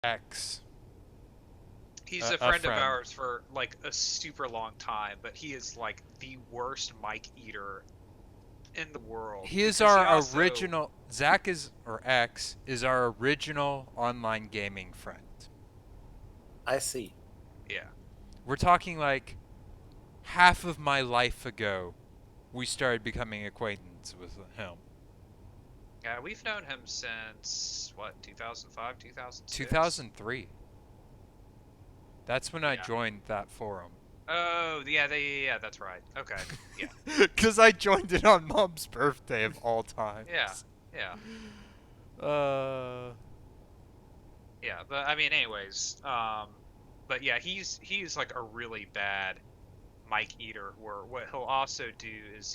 X. He's a A friend of friend. ours for like a super long time, but he is like the worst mic eater in the world He is because he our also, original. Zach is, or X, is our original online gaming friend. I see. yeah. We're talking like half of my life ago, we started becoming acquaintance with him. Yeah, we've known him since what, 2005, 2006? 2003. That's when I Yeah. joined that forum. Oh, yeah, yeah, that's right. Okay. Yeah. Because I joined it on Mom's birthday of all Yeah. times. Yeah. Uh, Yeah, but I mean anyways, but yeah, he's like a really bad mic eater where what he'll also do is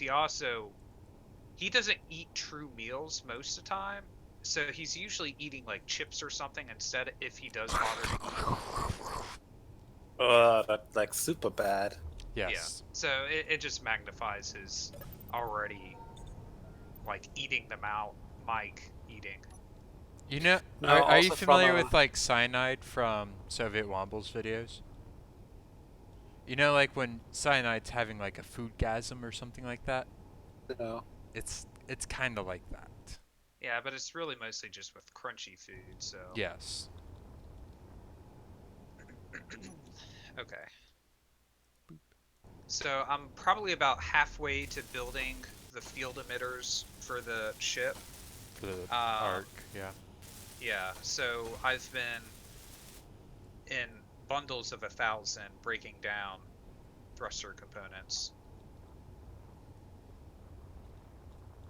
he doesn't eat true meals most of the time. So he's usually eating like chips or something instead if he does bother to eat. That's like super bad. Yeah. yes. So it just magnifies his already like eating them out mic eating. You know, No, are you also from familiar a with like cyanide from Soviet Wombles videos? You know, like when cyanide's having like a foodgasm or something like that. you know. It's kind of like that. Yeah, but it's really mostly just with crunchy food, so Yes. okay. So I'm probably about halfway to building the field emitters for the ship. For the Um, arc, yeah. yeah, so I've been in bundles of 1,000 breaking down thruster components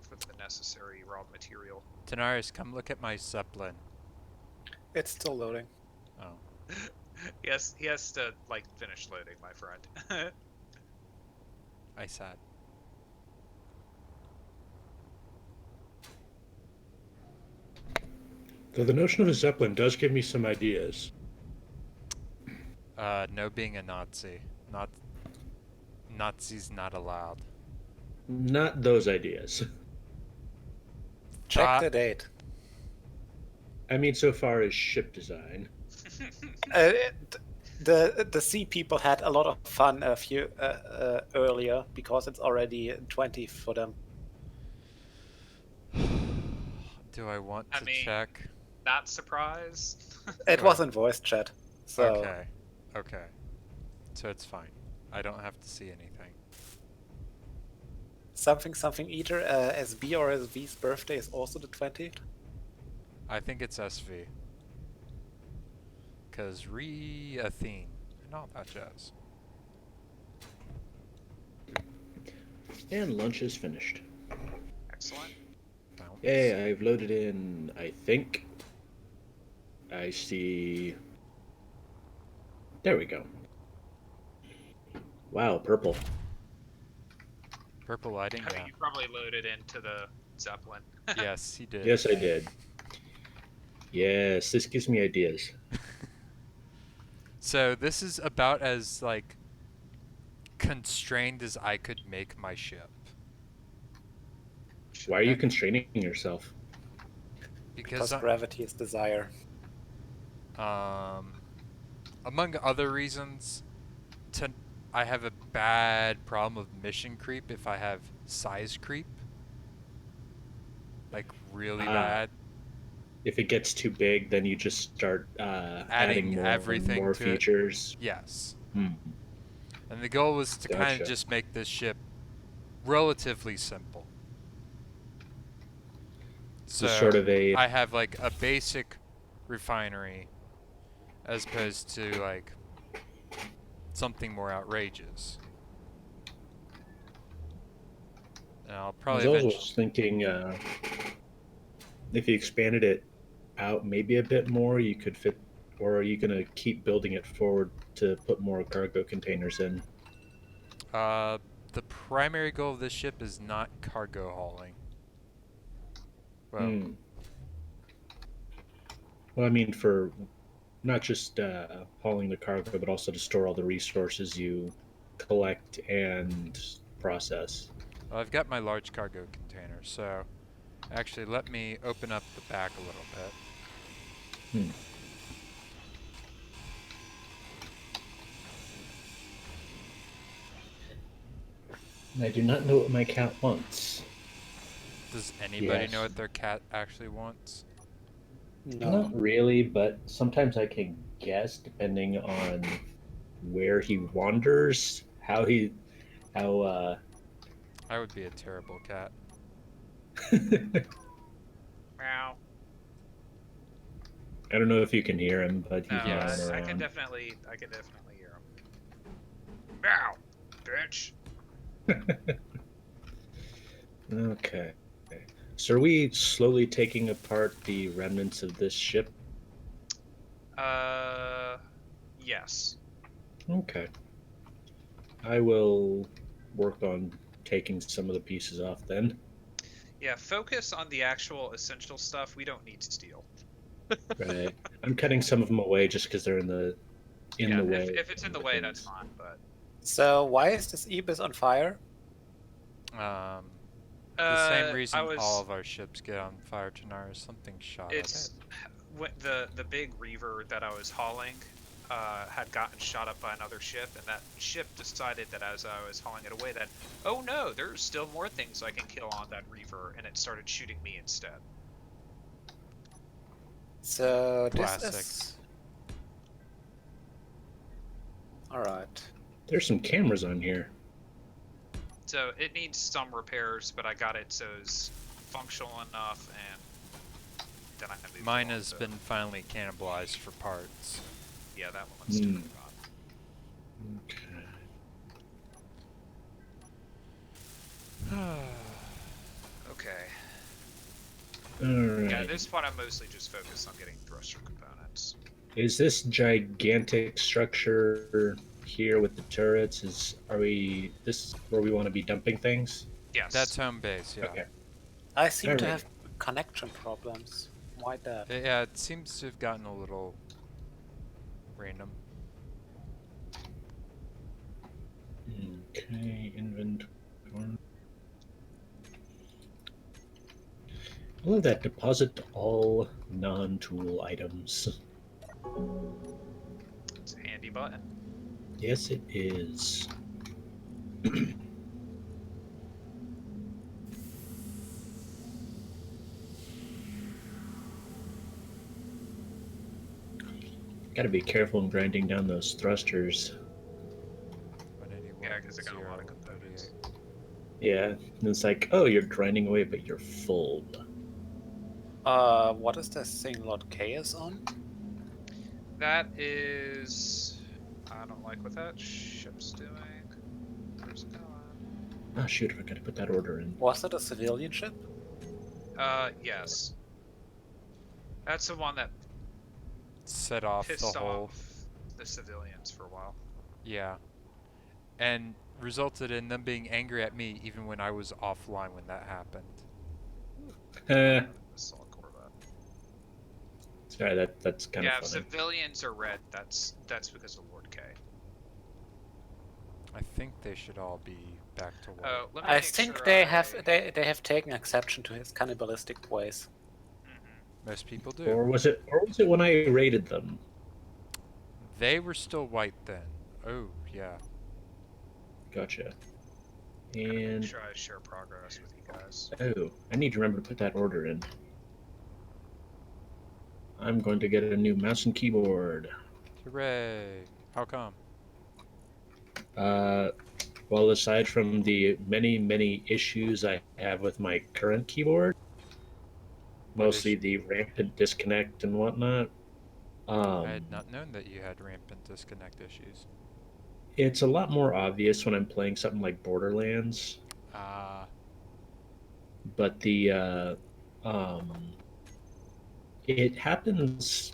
for the necessary raw material. Tanaris, come look at my Zeppelin. It's still loading. Oh, Yes, he has to like finish loading, my friend. I sad. Though the notion of a Zeppelin does give me some ideas. No being a Nazi. Not Nazis not allowed. Not those ideas. Check the date. I mean, so far as ship design. It, the sea people had a lot of fun a few earlier because it's already 20 for them. Do I want I to mean, check? not surprised. It Well, was in voice chat, so okay. Okay. So it's fine. I don't have to see anything. something either SB or SV's birthday is also the 20th. I think it's SV. Cause Athene and all that jazz. And lunch is finished. Excellent. Bounce. Yay, I've loaded in, I think. I see. There we go. Wow, purple. Purple lighting, I yeah. mean, you probably loaded into the Zeppelin. Yes, he did. Yes, I did. Yes, this gives me ideas. So this is about as like constrained as I could make my ship. Why are you constraining yourself? Because gravity is desire. among other reasons, to I have a bad problem of mission creep if I have size creep. Like really bad. If it gets too big, then you just start adding more everything and more to it. features. Yes. Hmm. And the goal was to kind Gotcha. of just make this ship relatively simple. So sort of a I have like a basic refinery as opposed to like something more outrageous. And I'll I probably was eventually. also thinking if you expanded it out maybe a bit more, you could fit. Or are you going to keep building it forward to put more cargo containers in? The primary goal of this ship is not cargo hauling. Well, Well, I mean, for not just hauling the cargo, but also to store all the resources you collect and process. I've got my large cargo container, so actually let me open up the back a little bit. I do not know what my cat wants. Does anybody know Yes. what their cat actually wants? No. Not really, but sometimes I can guess depending on where he wanders, how I would be a terrible cat. Meow. I don't know if you can hear him, but No, he's meowing Yes. I can around. definitely hear him. Meow, bitch. Okay. So are we slowly taking apart the remnants of this ship? Yes. Okay. I will work on taking some of the pieces off then. Yeah, focus on the actual essential stuff. We don't need to steal. Right. I'm cutting some of them away just because they're in the Yeah, way. if it's in the of way, that's things. fine. But So why is this Ibis on fire? The same I reason all was. of our ships get on fire tonight is something shot It's the big reaver that I was hauling had gotten shot up by another ship, and that ship decided that as I was hauling it away, that oh no, there's still more things I can kill on that reaver, and it started shooting me instead. So this Classic. is... Alright. There's some cameras on here. So it needs some repairs, but I got it so it's functional enough, and then I can move. Mine on has to- been finally cannibalized for parts. Yeah, that one's totally gone. Okay. Okay. Alright. Yeah, at this point I'm mostly just focused on getting thruster components. Is this gigantic structure here with the turrets? This where we want to be dumping things? Yes. That's home base, yeah. Okay. I seem to Alright. have connection problems. Why that? Yeah, it seems to have gotten a little random. Okay, inventory. I love that. Deposit all non-tool items. It's a handy button. Yes, it is. Gotta be careful in grinding down those thrusters. 181, Yeah, 'cause they got a lot of 0, components. 38. Yeah, and it's like, oh, you're grinding away, but you're full. What is this thing Lord K is on? That is... I don't like what that ship's doing. Where's it going? Oh shoot, I forgot to put that order in. Was it a civilian ship? Yes. That's the one that Set off the pissed whole... off the civilians for a while. Yeah. And resulted in them being angry at me even when I was offline when that happened. Assault Corvette. Sorry, that's kind Yeah, of if funny. civilians are red, that's because of Lord K. I think they should all be back to white. Oh, let me I make think sure they I- have they have taken exception to his cannibalistic ways. Mhm. Most people do. Or was it when I raided them? They were still white then. Oh, yeah. Gotcha. Gotta make And sure I share progress with you guys. oh, I need to remember to put that order in. I'm going to get a new mouse and keyboard. Hooray! How come? Well, aside from the many issues I have with my current keyboard, What mostly issue? the rampant disconnect and whatnot, I had not known that you had rampant disconnect issues. it's a lot more obvious when I'm playing something like Borderlands. But it happens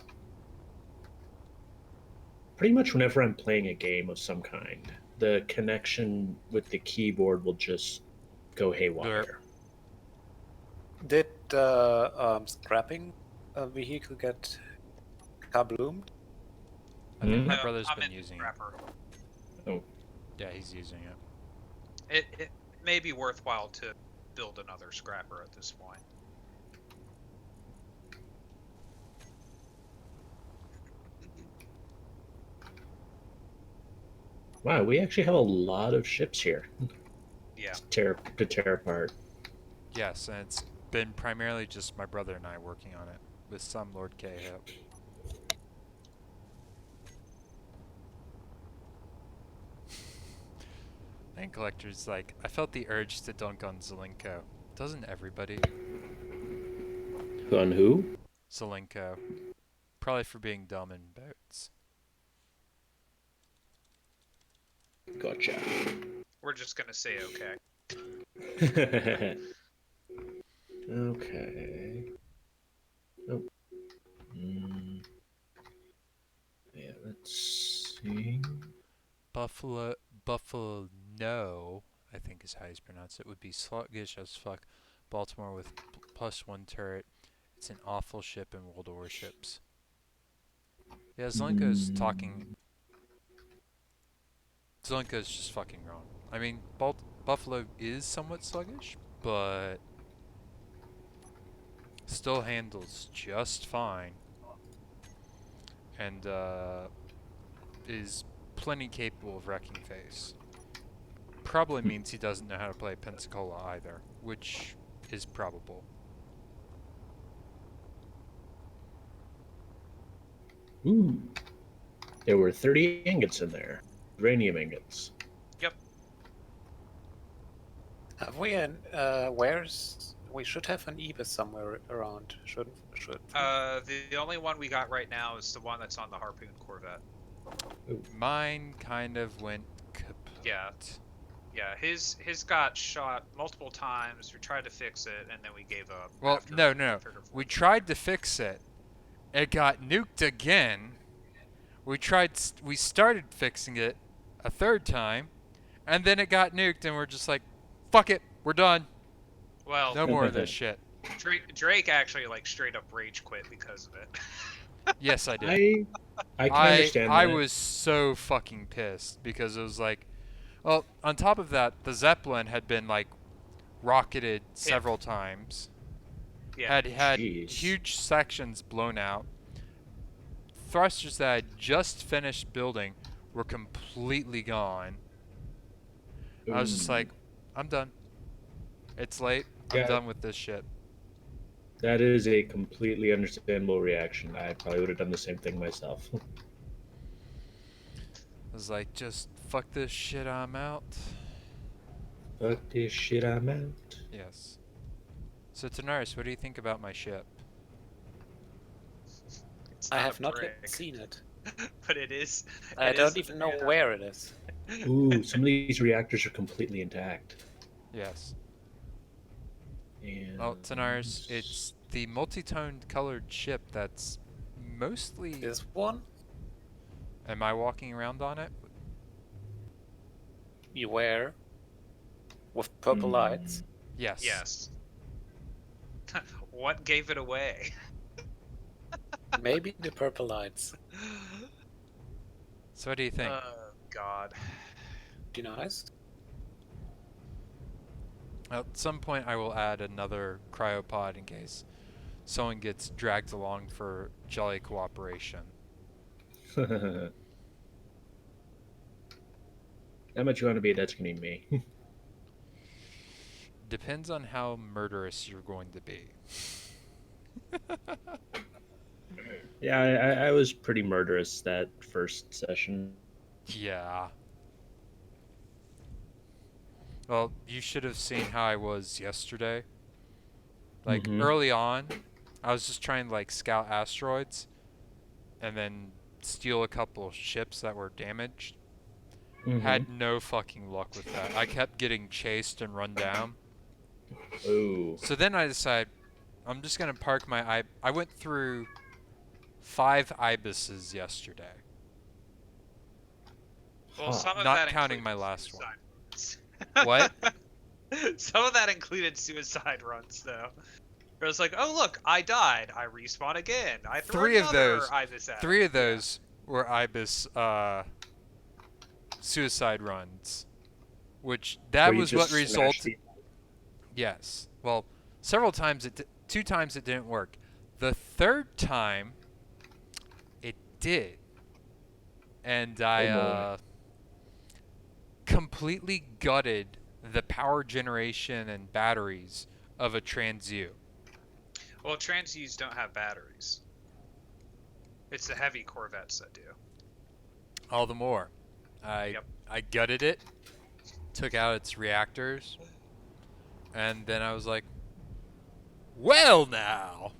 pretty much whenever I'm playing a game of some kind. The connection with the keyboard will just go haywire. Did scrapping a vehicle get kabloomed? I think my No, brother's I'm been in using it. Scrapper. Oh, Yeah, he's using it. It may be worthwhile to build another scrapper at this point. wow, we actually have a lot of ships here. Yeah, Yeah. to tear apart. Yes, and it's been primarily just my brother and I working on it, with some Lord K help. And Collector's like, I felt the urge to dunk on Zelenko. Doesn't everybody? On who? Zelenko. Probably for being dumb in boats. Gotcha. We're just gonna say okay. Okay. Oh. Yeah, let's see. Buffalo, no, I think is how you pronounce it, would be sluggish as fuck. Baltimore with +1 turret. It's an awful ship in World of Warships. Yeah, Zelenko's talking. Zelenko's just fucking wrong. I mean, Buffalo is somewhat sluggish, but still handles just fine. And is plenty capable of wrecking face. Probably means he doesn't know how to play Pensacola either, which is probable. Ooh. There were 30 ingots in there. Uranium ingots. Yep. Have we an where's we should have an Ibis somewhere around, should we? The only one we got right now is the one that's on the Harpoon Corvette. Mine kind of went kaput. Yeah. Yeah, his got shot multiple times. We tried to fix it, and then we gave up. Well, after no. trigger We force. tried to fix it. It got nuked again. We started fixing it a third time, and then it got nuked, and we're just like, fuck it, we're done. Well, No more of this shit. Drake actually like straight up rage quit because of it. Yes, I did. I can understand I that. was so fucking pissed because it was like, well, on top of that, the Zeppelin had been like rocketed several times. Yeah. Had Jeez. huge sections blown out. Thrusters that I just finished building were completely gone. I was just like, I'm done. It's late. I'm Yeah. done with this shit. That is a completely understandable reaction. I probably would have done the same thing myself. I was like, just fuck this shit, I'm out. Fuck this shit, I'm out. Yes. So Tanaris, what do you think about my ship? It's I not have a not brick, yet seen it. but it is. I it don't is- even know yeah. where it is. Ooh, some of these reactors are completely intact. Yes. And Well, Tanaris, it's the multi-toned colored ship that's mostly... This one? Am I walking around on it? You wear with purple lights. Yes. Yes. What gave it away? Maybe the purple lights. So what do you think? Oh God. Be nice. At some point I will add another cryopod in case someone gets dragged along for jolly cooperation. How much you want to be? That's gonna be me. Depends on how murderous you're going to be. Yeah, I was pretty murderous that first session. Yeah. Well, you should have seen how I was yesterday. Like, Mhm. early on, I was just trying to, like, scout asteroids and then steal a couple of ships that were damaged. Had no fucking luck with that. I kept getting chased and run down. Ooh. So then I decided, I'm just going to park my... I went through 5 ibises yesterday. Well, some of Not that counting my included last one. suicide runs. What? Some of that included suicide runs, though. It was like, oh look, I died. I respawn again. I throw 3 of another those. Ibis at 3 it." of those were ibis suicide runs, which that Where you was what just smash resulted. the- Yes. Well, several times 2 times it didn't work. The third time, it did, and I Oh, boy. completely gutted the power generation and batteries of a Transu. Well, Transies don't have batteries. It's the heavy Corvettes that do. All the more. Yep. I gutted it, took out its reactors, and then I was like, well now,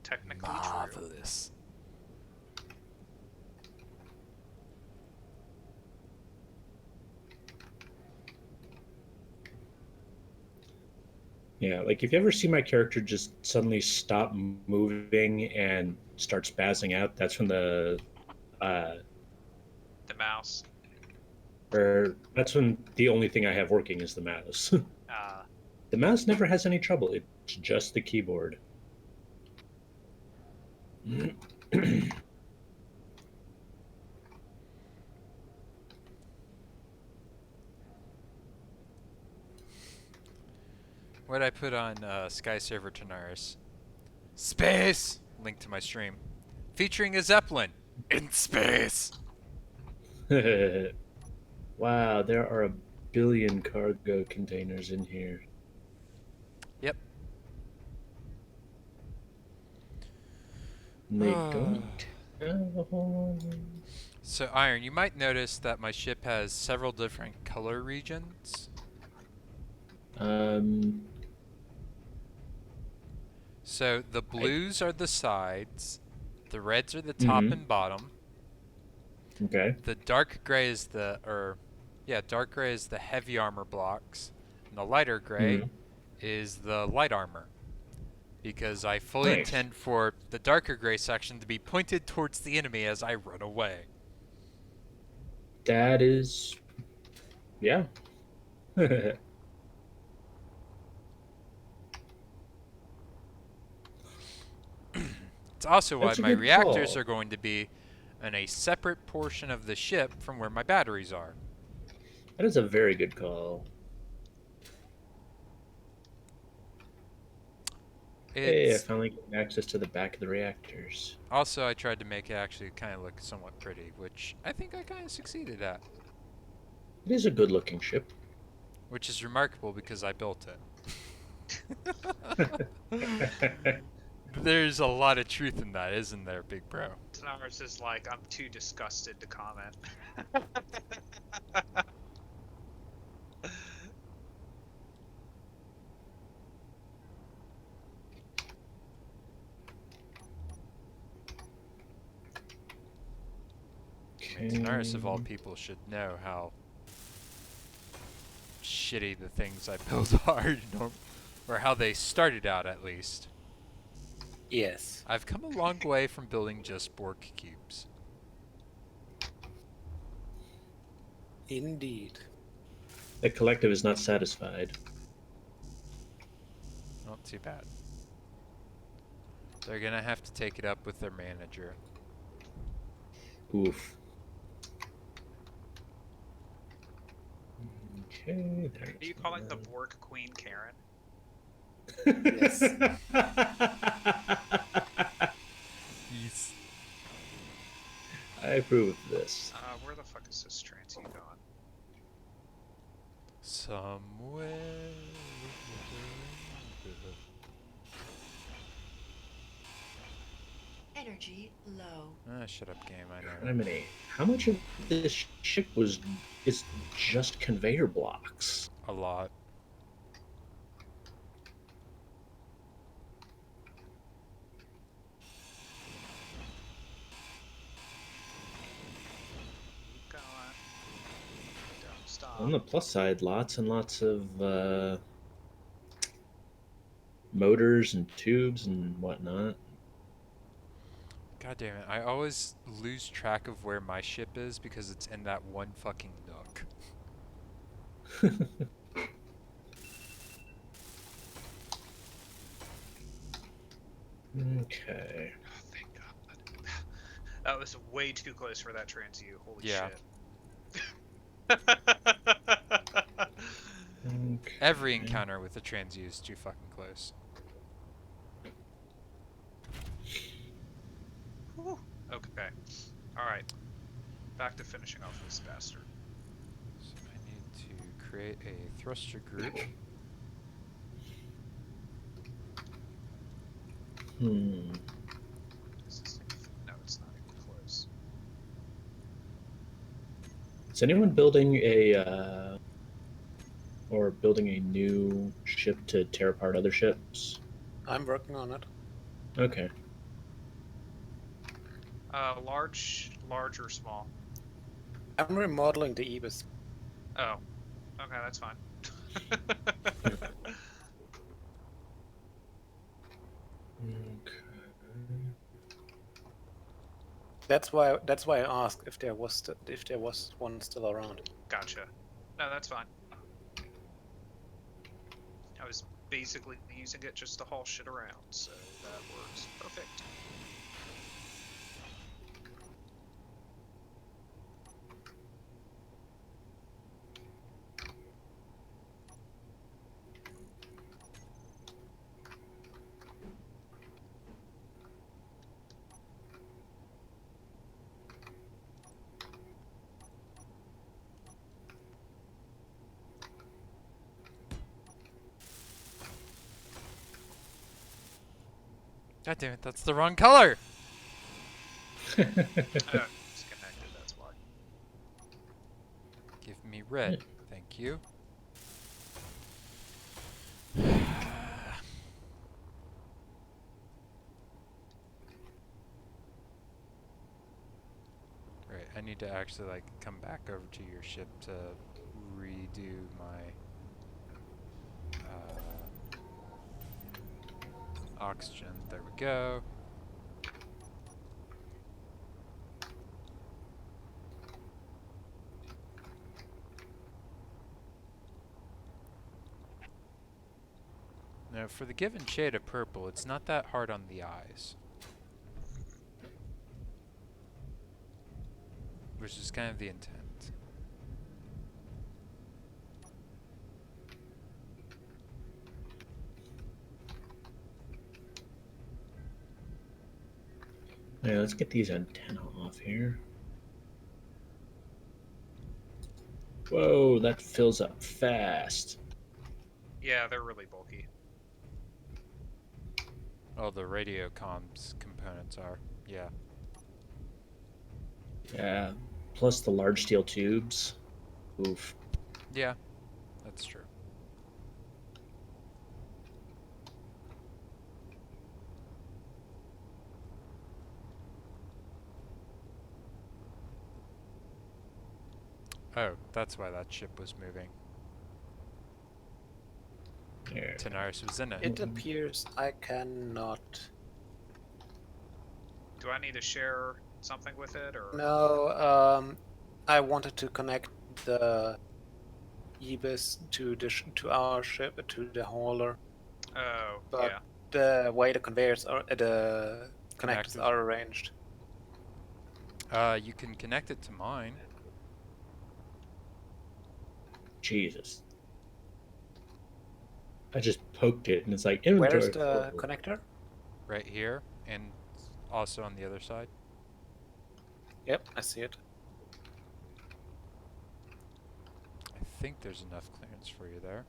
Technically true. marvelous. Yeah, like if you ever see my character just suddenly stop moving and start spazzing out, that's when uh The mouse. or that's when the only thing I have working is the mouse. The mouse never has any trouble. It's just the keyboard. What did I put on Sky Server Tanaris? Space! Link to my stream. Featuring a Zeppelin. In space! Wow, there are a billion cargo containers in here. Yep. And they don't tell. So, Iron, you might notice that my ship has several different color regions. So, the blues are the sides, the reds are the top and bottom, Okay. the dark gray is dark gray is the heavy armor blocks, and the lighter gray is the light armor. Because I fully Nice. intend for the darker gray section to be pointed towards the enemy as I run away. That is, yeah. It's also why That's a my good reactors call. are going to be in a separate portion of the ship from where my batteries are. That is a very good call. Hey, I It's finally got access to the back of the reactors. also, I tried to make it actually kind of look somewhat pretty, which I think I kind of succeeded at. It is a good looking ship. Which is remarkable because I built it. There's a lot of truth in that, isn't there, big bro? Tanaris is like, I'm too disgusted to comment. I mean, Tanaris, of all people, should know how shitty the things I build are, or how they started out, at least. Yes. I've come a long way from building just Borg cubes. Indeed. The collective is not satisfied. Not too bad. They're gonna have to take it up with their manager. Oof. Okay. Are you calling the Borg Queen Karen? Yes. Yes. I approve of this. Where the fuck is this Transie going? Somewhere. Energy low. Ah, shut up, game. I know. Criminy. How much of this ship is just conveyor blocks? A lot. Keep going. Don't stop. On the plus side, lots and lots of motors and tubes and whatnot. God damn it. I always lose track of where my ship is because it's in that one fucking nook. Okay. Oh, thank God. That was way too close for that Transie. Holy Yeah. shit. Okay. Every encounter with the Transie is too fucking close. Whew. Okay. Alright. Back to finishing off this bastard. So I need to create a thruster group. Hmm. Is this thing- No, it's not even close. Is anyone building or building a new ship to tear apart other ships? I'm working on it. Okay. Large or small? I'm remodeling the Ibis. Oh, okay, that's fine. That's why I asked if there was one still around. Gotcha. No, that's fine. I was basically using it just to haul shit around, so that works perfect. God damn it, that's the wrong color! Oh, it's connected, that's why. Give me red. Thank you. Right, I need to actually like come back over to your ship to redo my oxygen. There we go. Now, for the given shade of purple, it's not that hard on the eyes. Which is kind of the intent. Yeah, let's get these antennae off here. Whoa, that fills up fast. Yeah, they're really bulky. Oh, the radio comms components are. Yeah. Yeah, plus the large steel tubes. Oof. Yeah, that's true. Oh, that's why that ship was moving. Yeah. Tenaris was in it. It appears I cannot. Do I need to share something with it, or? No, I wanted to connect the Ibis to our ship to the hauler, Oh, but yeah. the way the conveyors are the connectors Connectors. are arranged. You can connect it to mine. Jesus. I just poked it and it's like inventory. Where's the full. connector? Right here, and also on the other side. Yep, I see it. I think there's enough clearance for you there.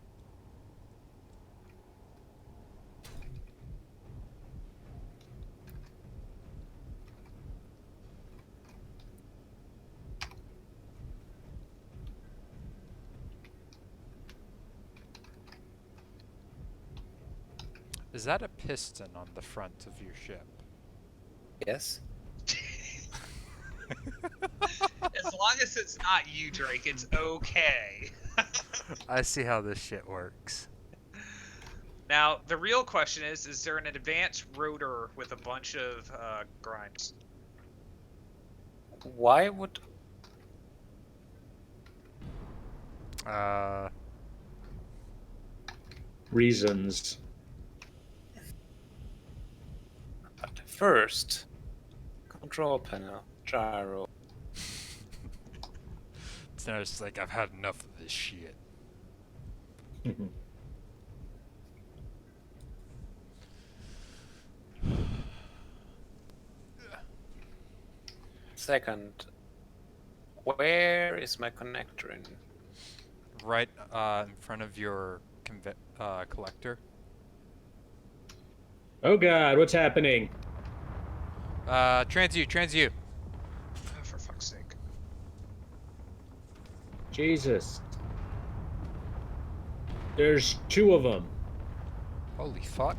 Is that a piston on the front of your ship? Yes. As long as it's not you, Drake, it's okay. I see how this shit works. Now, the real question is there an advanced rotor with a bunch of grinds? Why would Reasons. but first control panel gyro? It's not just like I've had enough of this shit. Second, where is my connector in? right in front of your collector. Oh God, what's happening? Trans you. Oh, for fuck's sake. Jesus. There's 2 of them. Holy fuck.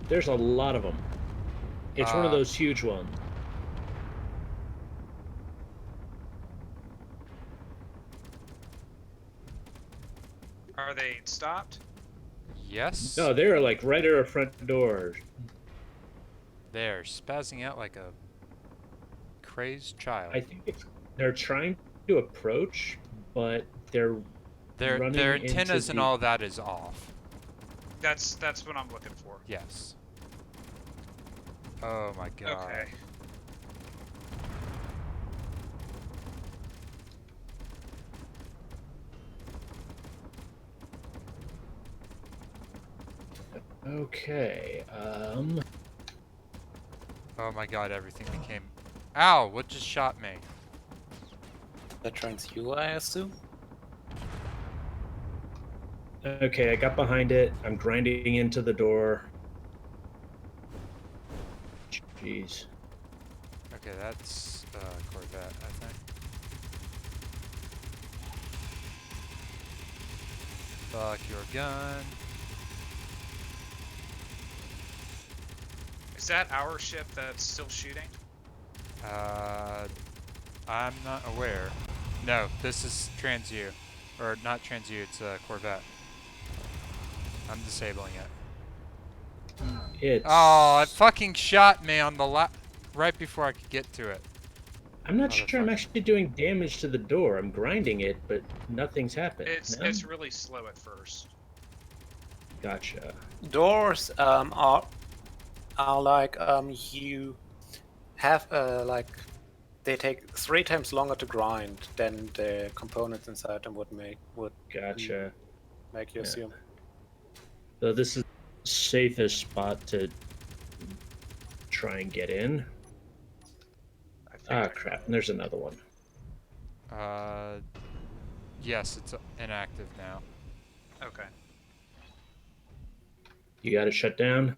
There's a lot of them. It's one of those huge ones. Are they stopped? Yes. No, they're like right at our front door. They're spazzing out like a crazed child. I think they're trying to approach, but they're Their running antennas into and all that is off. That's what I'm looking for. Yes. Oh my god. Okay. Okay. Oh my god, everything became... Ow! What just shot me? That trains you, I assume. Okay, I got behind it. I'm grinding into the door. Jeez. Okay, that's Corvette, I think. Fuck your gun. Is that our ship that's still shooting? I'm not aware. No, this is TransU. Or not TransU, it's Corvette. I'm disabling it. It's. Oh, it fucking shot me on the right before I could get to it. I'm not sure I'm Motherfucker. actually doing damage to the door. I'm grinding it, but nothing's happened. It's No? it's really slow at first. Gotcha. Doors are like you have like they take 3 times longer to grind than the components inside them would Gotcha. make you Yeah. assume. So this is the safest spot to try and get in. I think Ah, I crap. And there's another one. Yes, it's inactive now. Okay. You got it shut down?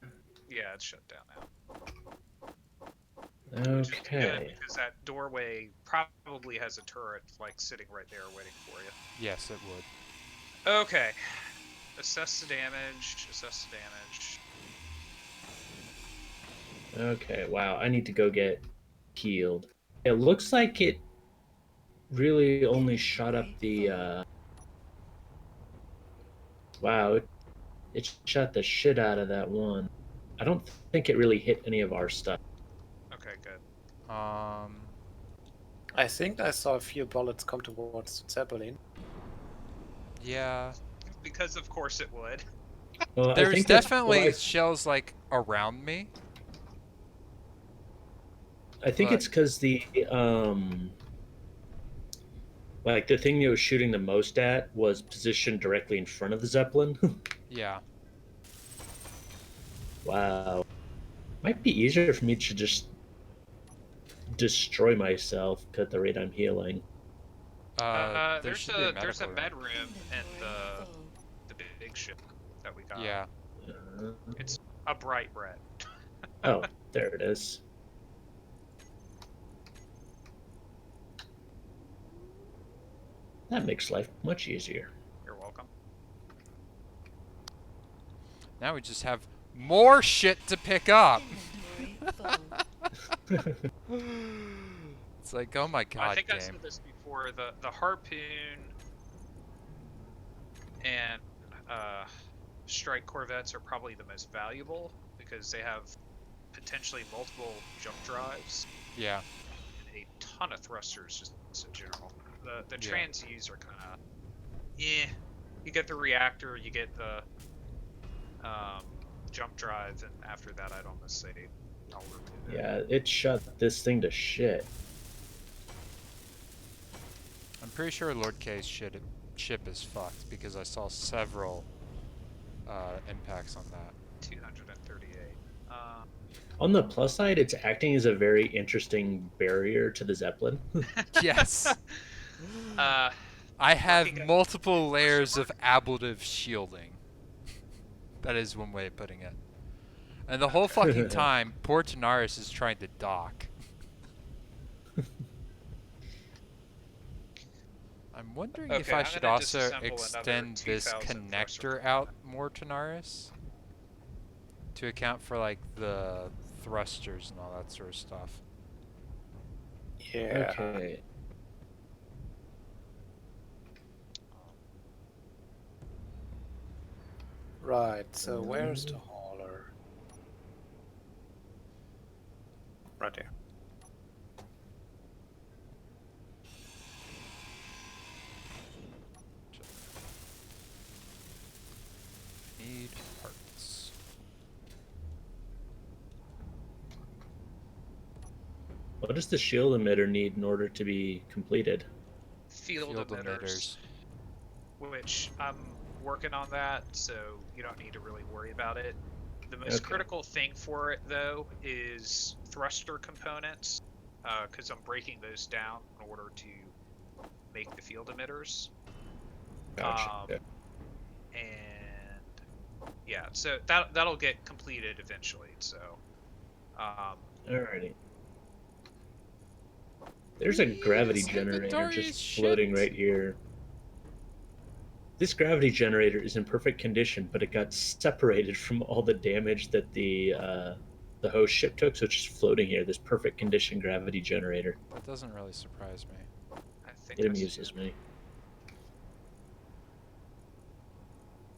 Yeah, it's shut down now. Which is good, Okay. because that doorway probably has a turret like sitting right there waiting for you. Yes, it would. Okay. Assess the damage. Assess the damage. Okay, wow. I need to go get healed. It looks like it really only shot up the, Wow, it shot the shit out of that one. I don't think it really hit any of our stuff. Okay, good. I think I saw a few bullets come towards Zeppelin. Yeah. Because of course it would. Well, I There's think that's definitely what shells like around me. I think but- it's because the like the thing that was shooting the most at was positioned directly in front of the Zeppelin. Yeah. Wow. Might be easier for me to just destroy myself at the rate I'm healing. There There's should be a there's a medical med room. room in Inventory full. the big ship that we got. Yeah. It's a bright red. Oh, there it is. That makes life much easier. You're welcome. Now we just have more shit to pick up. Inventory full. It's like, oh my god, I think I game. said this before. The harpoon and strike corvettes are probably the most valuable because they have potentially multiple jump drives Yeah. and a ton of thrusters just in general. The Yeah. trans-U's are kind of You get the reactor, you get the jump drive, and after that, I'd almost say I'll remove it. Yeah, it shot this thing to shit. I'm pretty sure Lord K's ship is fucked because I saw several impacts on that. 238. On the plus side, it's acting as a very interesting barrier to the Zeppelin. Yes. I have Working at- multiple layers of ablative shielding. That is one way of putting it. And the whole Okay. fucking time, poor Tanaris is trying to dock. I'm wondering if Okay, I I'm should gonna also disassemble another extend this 2,000 thruster connector out component. more, Tanaris, to account for like the thrusters and all that sort of stuff. Yeah. Okay. Right, so where's the hauler? Right there. Need parts. What does the shield emitter need in order to be completed? Field, Field emitters, emitters. which I'm working on that, so you don't need to really worry about it. The most Okay. critical thing for it, though, is thruster components, because I'm breaking those down in order to make the field emitters. Gotcha. And yeah, so that'll get completed eventually. So, Alrighty. There's a gravity Please, generator inventory just is floating shit. right here. This gravity generator is in perfect condition, but it got separated from all the damage that the host ship took, so it's just floating here. This perfect condition gravity generator. That doesn't really surprise me. I think It I see amuses it. me.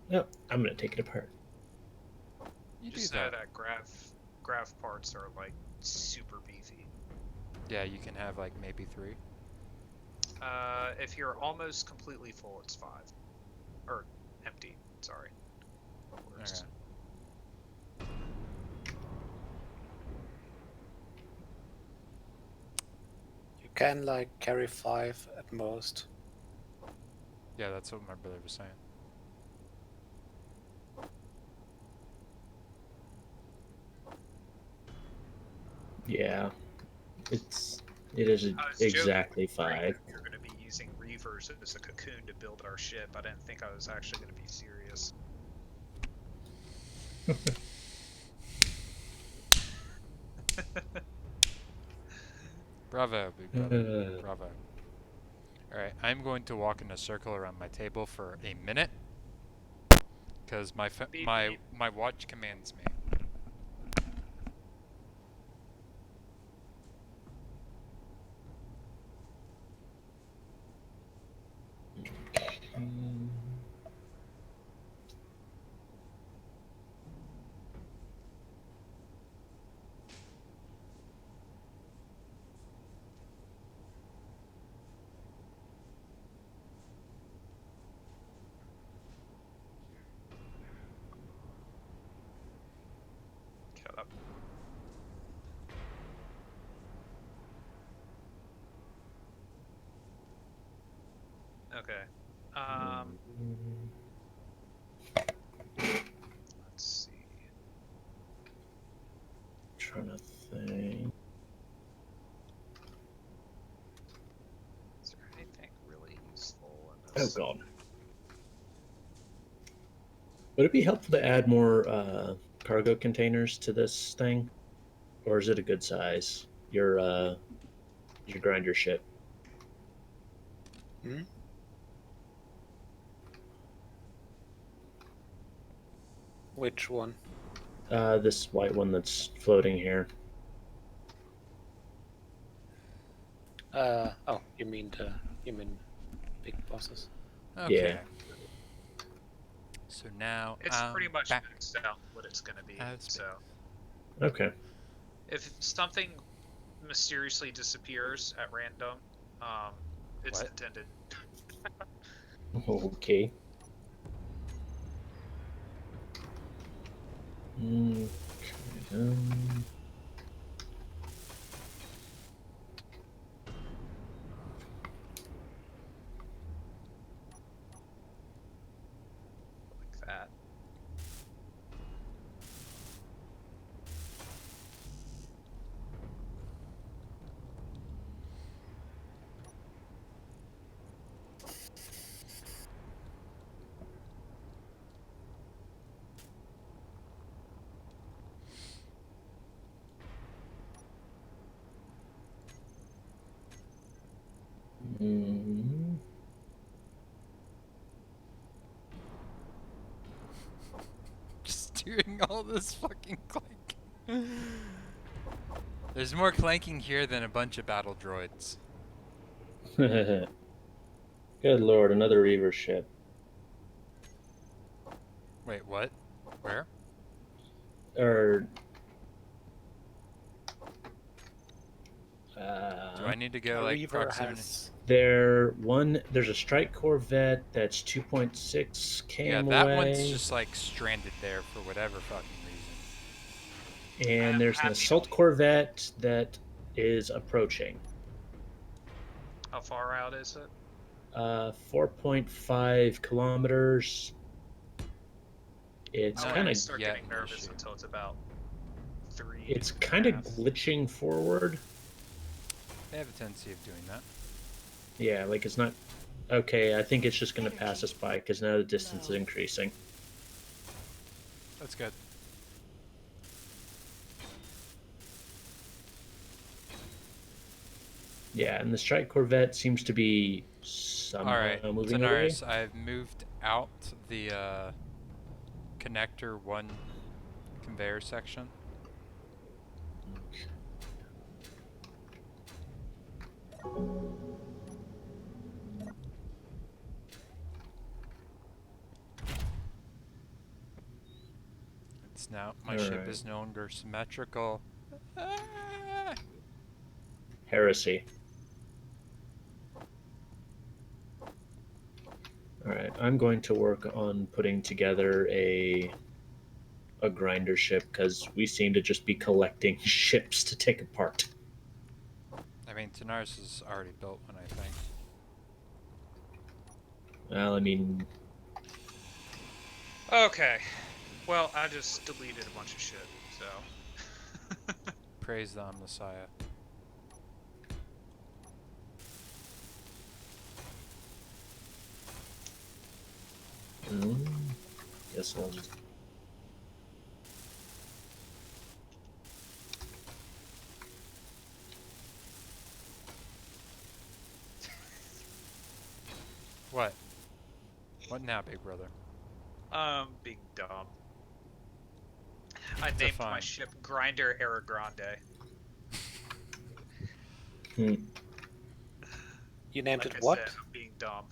Yep, I'm gonna take it apart. You do Just know that. that grav parts are like super beefy. Yeah, you can have like maybe 3. If you're almost completely full, it's 5. Or empty, sorry. Worst. Okay. You can like carry 5 at most. Yeah, that's what my brother was saying. Yeah, it is I was exactly joking, right, 5. You're going to be using reavers as a cocoon to build our ship. I didn't think I was actually going to be serious. Bravo, big brother. Bravo. Alright, I'm going to walk in a circle around my table for a minute. Because Beep, my beep. watch commands me. Shut up. Okay. Let's see. Trying to think. Is there anything really useful in Oh this? god. Would it be helpful to add more cargo containers to this thing, or is it a good size? Your grinder ship. Hmm? Which one? This white one that's floating here. Oh, you mean big bosses? Okay. Yeah. So now It's pretty much back maxed out what it's going to be. out of space. So Okay. if something mysteriously disappears at random, it's What? intended. Okay. Okay. Like that. Mm. Just doing all this fucking clanking. There's more clanking here than a bunch of battle droids. Good lord, another Reaver ship. Wait, what? Where? Or Do I need to go A like Reaver proximity? has there's a strike corvette that's 2.6 Yeah, km that away, one's just like stranded there for whatever fucking reason. and I'm there's an happy to assault leave. corvette that is approaching. How far out is it? 4.5 kilometers. It's I Not wouldn't kind of start yet getting an nervous issue. until it's about 3. it's and kind a of half. glitching forward. They have a tendency of doing that. Yeah, like it's not okay. I think it's just going to pass us by because now the distance is increasing. That's good. Yeah, and the strike corvette seems to be somehow Alright, moving away. Tanaris, I've moved out the connector 1 conveyor section. It's now, my ship Alright. is no longer symmetrical. Ah! Heresy. Alright, I'm going to work on putting together a grinder ship because we seem to just be collecting ships to take apart. I mean, Tanaris has already built one, I think. Well, I mean, Okay. Well, I just deleted a bunch of shit, so. Praise the Messiah. guess I'll just. What? What now, big brother? Being dumb. I named my Define. ship Grinder Era Grande. Hmm. you named Like it I what? said, I'm being dumb.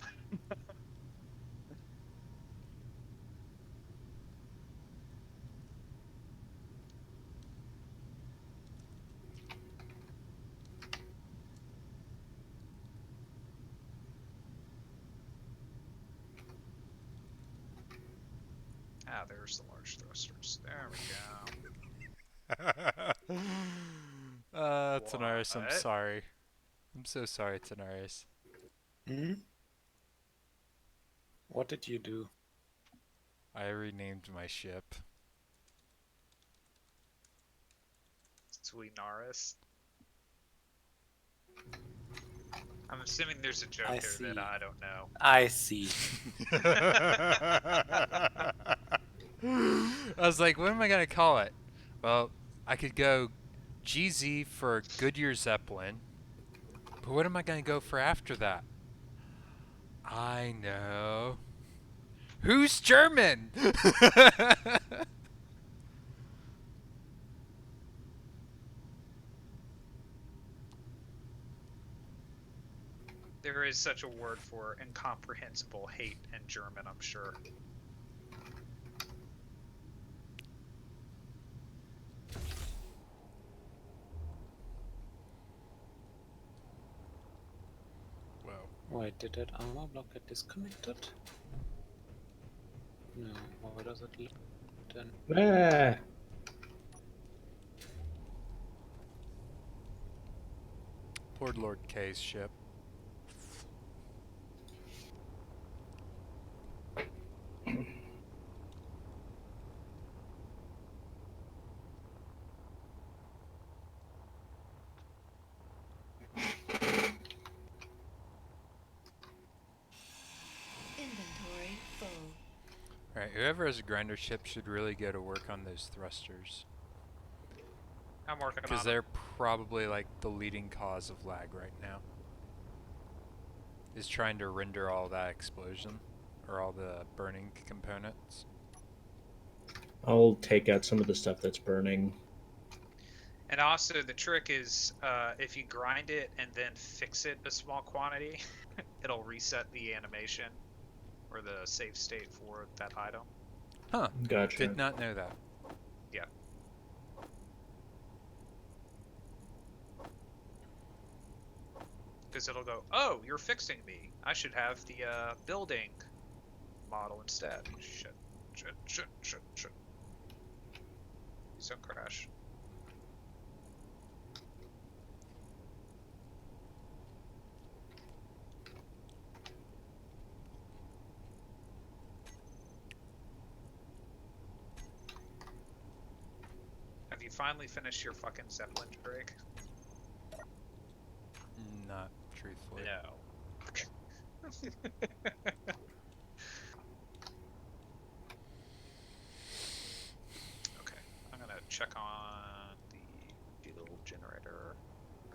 Ah, there's the large thrusters. There we go. Tanaris, I'm What? sorry. I'm so sorry, Tanaris. Hmm? What did you do? I renamed my ship. Sweet Naris. I'm assuming there's a joke I here see. that I don't know. I see. I was like, what am I gonna call it? Well, I could go GZ for Goodyear Zeppelin. But what am I gonna go for after that? I know. Who's German? There is such a word for incomprehensible hate in German, I'm sure. Whoa. Wait, did that armor block get disconnected? No, why does it look then? Ah, Lord Lord K's ship. Inventory full. Alright, whoever has a grinder ship should really go to work on those thrusters. I'm working Because on it. they're probably like the leading cause of lag right now. is trying to render all that explosion or all the burning components. I'll take out some of the stuff that's burning. And also, the trick is if you grind it and then fix it a small quantity, it'll reset the animation or the save state for that item. Huh. Gotcha. Did not know that. Yeah. Because it'll go, oh, you're fixing me. I should have the building model instead. Shit. Shit. Please don't crash. Have you finally finished your fucking Zeppelin, Drake? Not truthfully. No. Okay, I'm gonna check on the fuel generator.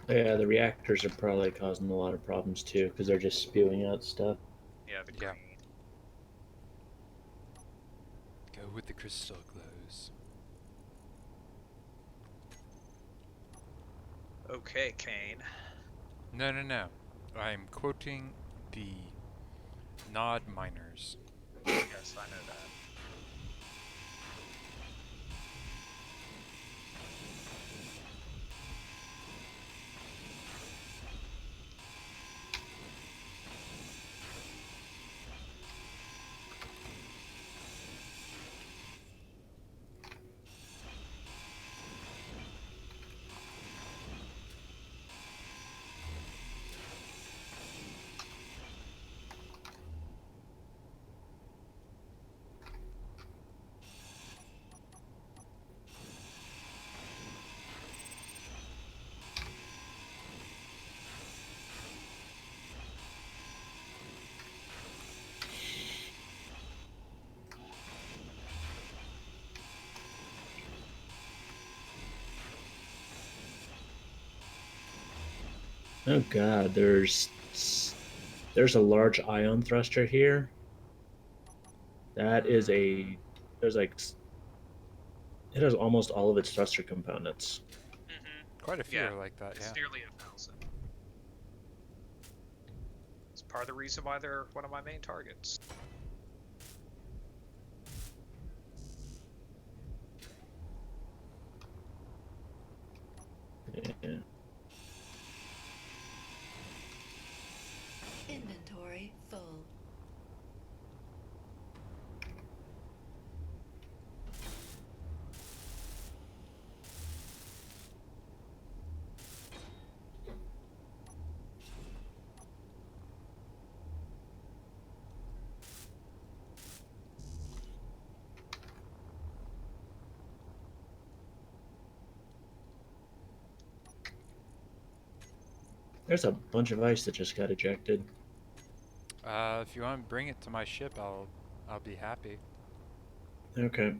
Yeah, the reactors are probably causing a lot of problems too, because they're just spewing out stuff. Yeah, the Yeah. green. Go with the crystal glows. Okay, Kane. No. I'm quoting the Nod miners. Yes, I know that. Oh god, there's a large ion thruster here. That is a there's like it has almost all of its thruster components. Mm-hmm. Quite a few Yeah, are like that, It's yeah. nearly 1,000. It's part of the reason why they're one of my main targets. Yeah. Inventory full. There's a bunch of ice that just got ejected. If you want to bring it to my ship, I'll be happy. Okay.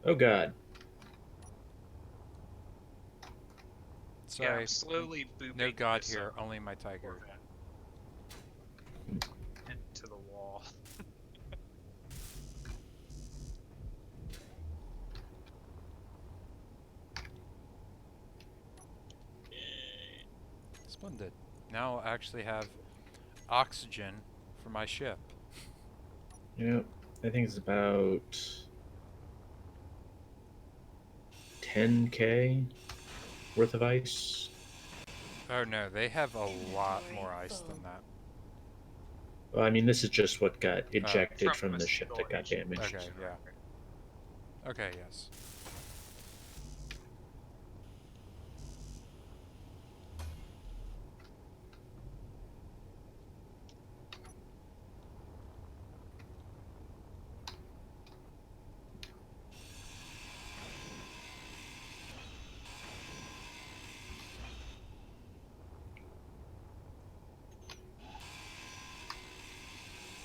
Oh god. Yeah, Sorry, I'm slowly booping no god this, here, only my tiger. Corvette into the wall. Splendid. Now I'll actually have oxygen for my ship. Yep. I think it's about 10k worth of ice. Oh no, they have a lot Inventory more ice full. than that. Well, I mean, this is just what got ejected from a the ship that got single damaged. Okay, yeah. Okay, yes.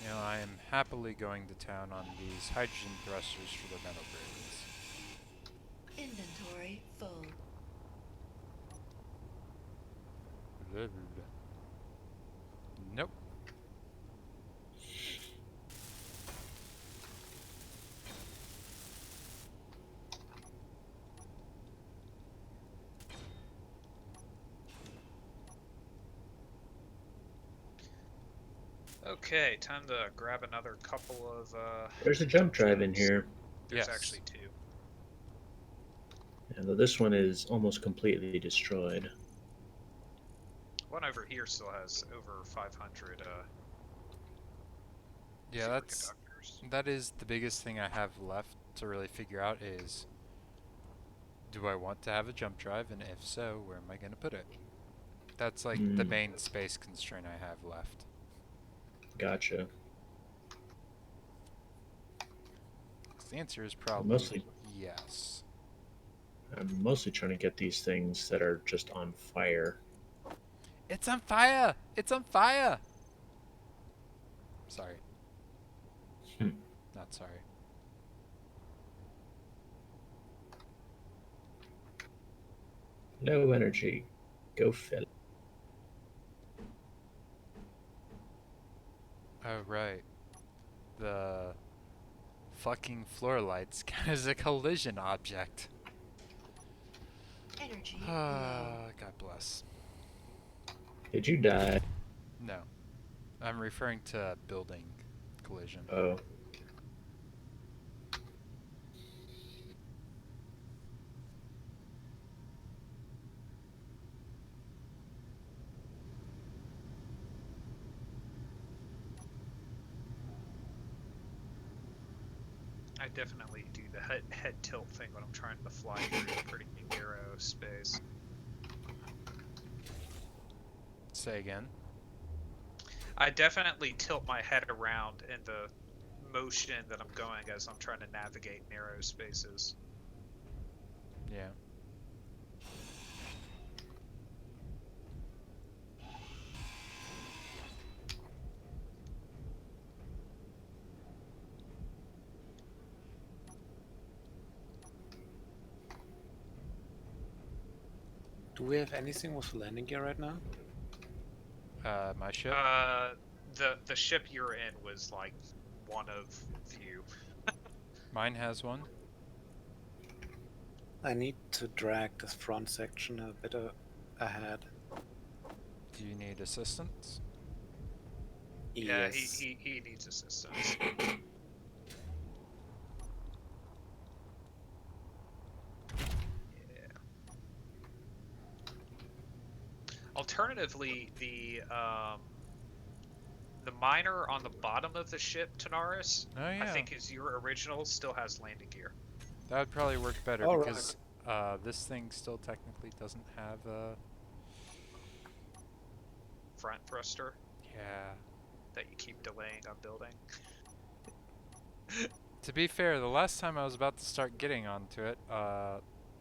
You know, I am happily going to town on these hydrogen thrusters for the metal grades. Inventory full. Nope. Okay, time to grab another couple of. There's a jump drive in drives. here. There's Yes. actually 2. And though this one is almost completely destroyed. One over here still has over 500 Yeah, superconductors. that is the biggest thing I have left to really figure out is, do I want to have a jump drive, and if so, where am I going to put it? That's like the main space constraint I have left. Gotcha. The answer is probably Mostly, yes. I'm mostly trying to get these things that are just on fire. It's on fire! It's on fire! Sorry. Not sorry. Low energy. Go fill. Oh, right. The fucking floor lights count as a collision object. Energy low. God bless. Did you die? No. I'm referring to building collision. Oh. I definitely do the head tilt thing when I'm trying to fly through a pretty narrow space. Say again. I definitely tilt my head around in the motion that I'm going as I'm trying to navigate narrow spaces. Yeah. Do we have anything with landing gear right now? My ship? The ship you're in was like one of few. Mine has one. I need to drag this front section a bit ahead. Do you need assistance? Yeah, Yes. he needs assistance. Yeah. Alternatively, the miner on the bottom of the ship, Tanaris, Oh yeah. I think is your original, still has landing gear. That would probably work better All right. because this thing still technically doesn't have a... Front thruster Yeah. that you keep delaying on building. To be fair, the last time I was about to start getting onto it,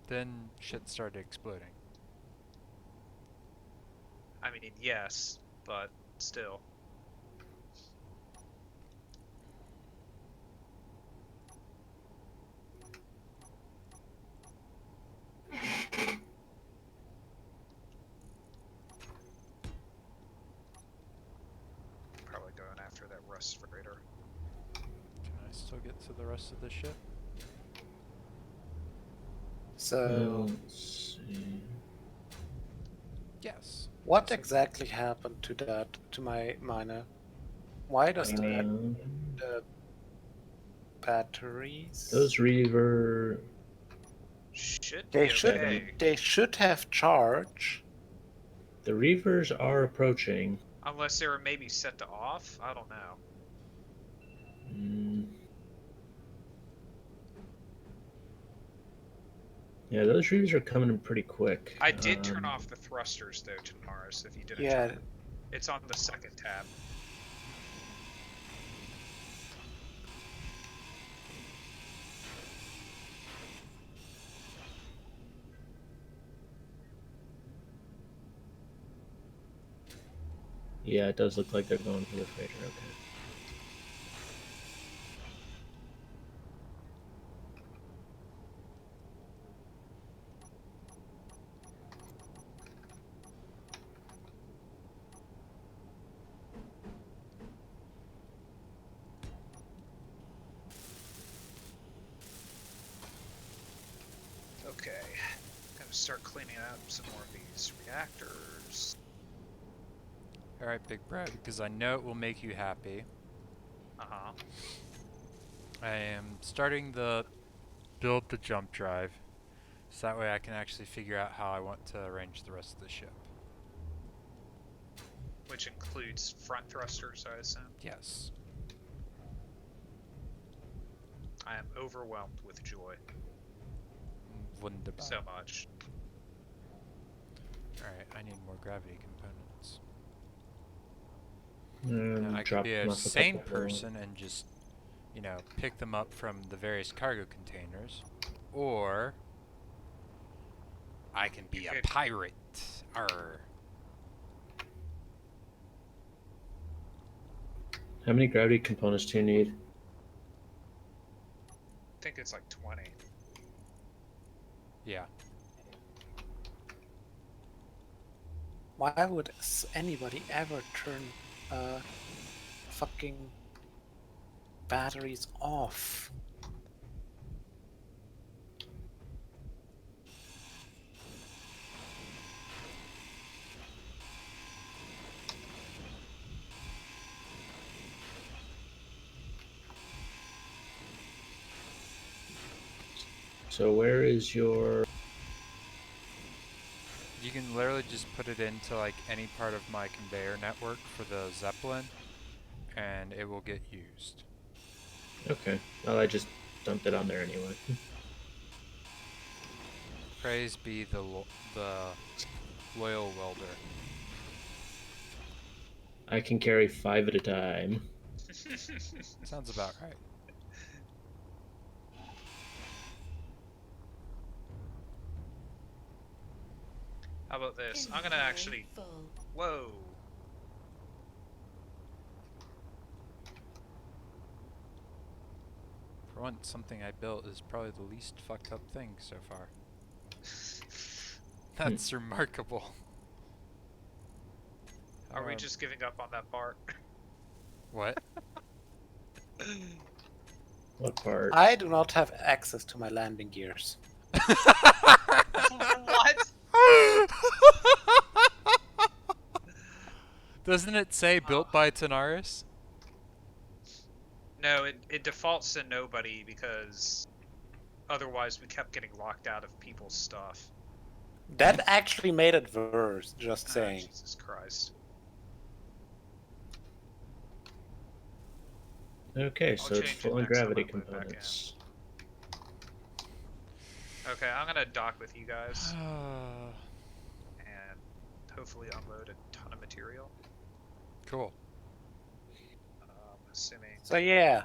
then shit started exploding. I mean, yes, but still. Probably going after that rust freighter. Can I still get to the rest of the ship? So, Let's see. Yes. what Yes, exactly happened to my miner? Why does the batteries? Those reaver. Should They be should okay. they should have charge. The reavers are approaching. Unless they were maybe set to off. I don't know. Yeah, those reavers are coming in pretty quick. I did turn off the thrusters though, Tanaris, if you didn't Yeah. turn it. It's on the second tab. Yeah, it does look like they're going for the freighter. Okay. start cleaning up some more of these reactors. Alright, Big Brad, because I know it will make you happy. Uh-huh. I am starting the build the jump drive, so that way I can actually figure out how I want to arrange the rest of the ship. Which includes front thrusters, I assume. Yes. I am overwhelmed with joy. Wunderbar. So much. Alright, I need more gravity components. Now, I could Drop be them a off sane couple more. person and just, you know, pick them up from the various cargo containers. Or I can be You a could- pirate. Arr. How many gravity components do you need? I think it's like 20. Yeah. Why would anybody ever turn fucking batteries off? So where is your... You can literally just put it into like any part of my conveyor network for the Zeppelin, and it will get used. Okay. Well, I just dumped it on there anyway. Praise be the loyal welder. I can carry 5 at a time. Sounds about right. How about this? I'm gonna Inventory actually... full. Whoa! For once, something I built is probably the least fucked up thing so far. That's remarkable. Are we just giving up on that part? What? What part? I do not have access to my landing gears. What? Doesn't it say built by Tanaris? No, it defaults to nobody because otherwise we kept getting locked out of people's stuff. That actually made it worse, just Ah, saying. Jesus Christ. Okay, so it's change it full on next time gravity I put it back in. components. Okay, I'm gonna dock with you guys and hopefully unload a ton of material. Cool. Assuming... So yeah,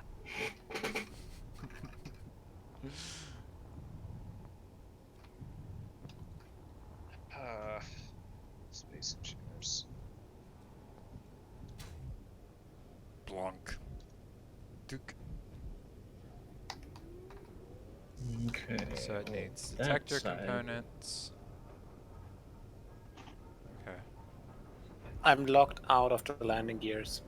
Space engineers. Blanc. Duke. Okay. So it well, needs that detector side- components. Okay. I'm locked out of the landing gears.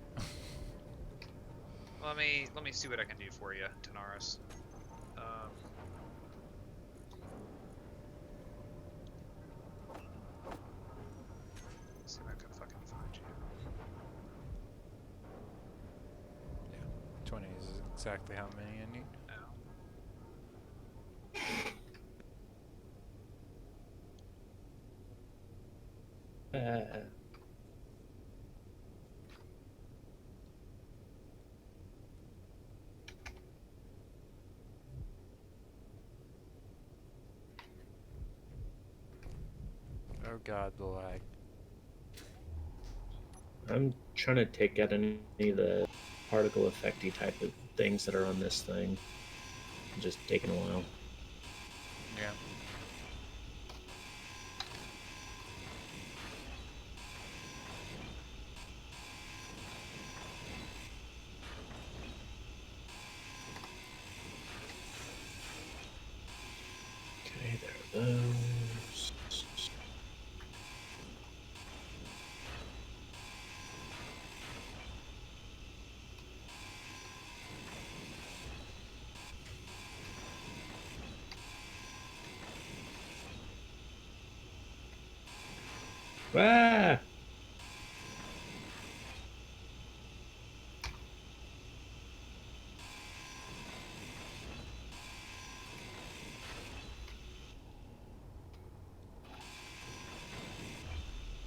Let me see what I can do for you, Tanaris. See if I can fucking find you. Yeah. 20 is exactly how many I need. No. Oh god, the lag. I'm trying to take out any of the particle effecty type of things that are on this thing. Just taking a while. Yeah. Okay, there are those. Ah!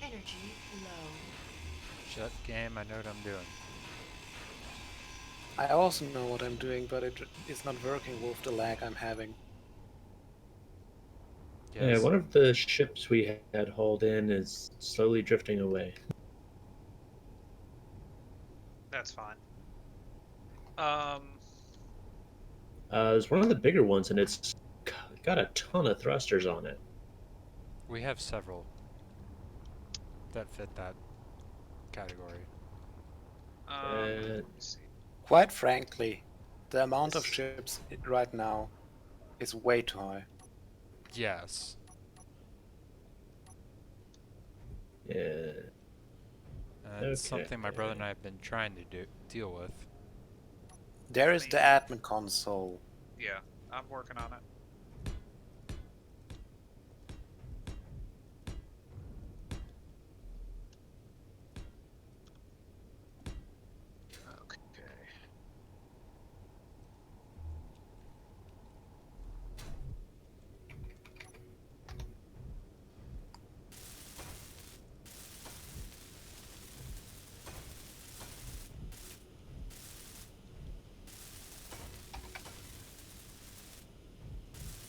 Energy low. Shut game, I know what I'm doing. I also know what I'm doing, but it is not working with the lag I'm having. Yeah, Yes. one of the ships we had hauled in is slowly drifting away. That's fine. It's one of the bigger ones, and it's got a ton of thrusters on it. We have several that fit that category. let me see. Quite frankly, the amount of This- ships right now is way too high. Yes. Yeah. And it's Okay. something my brother and I have been trying to deal with. There is the admin console. Yeah, I'm working on it. Okay.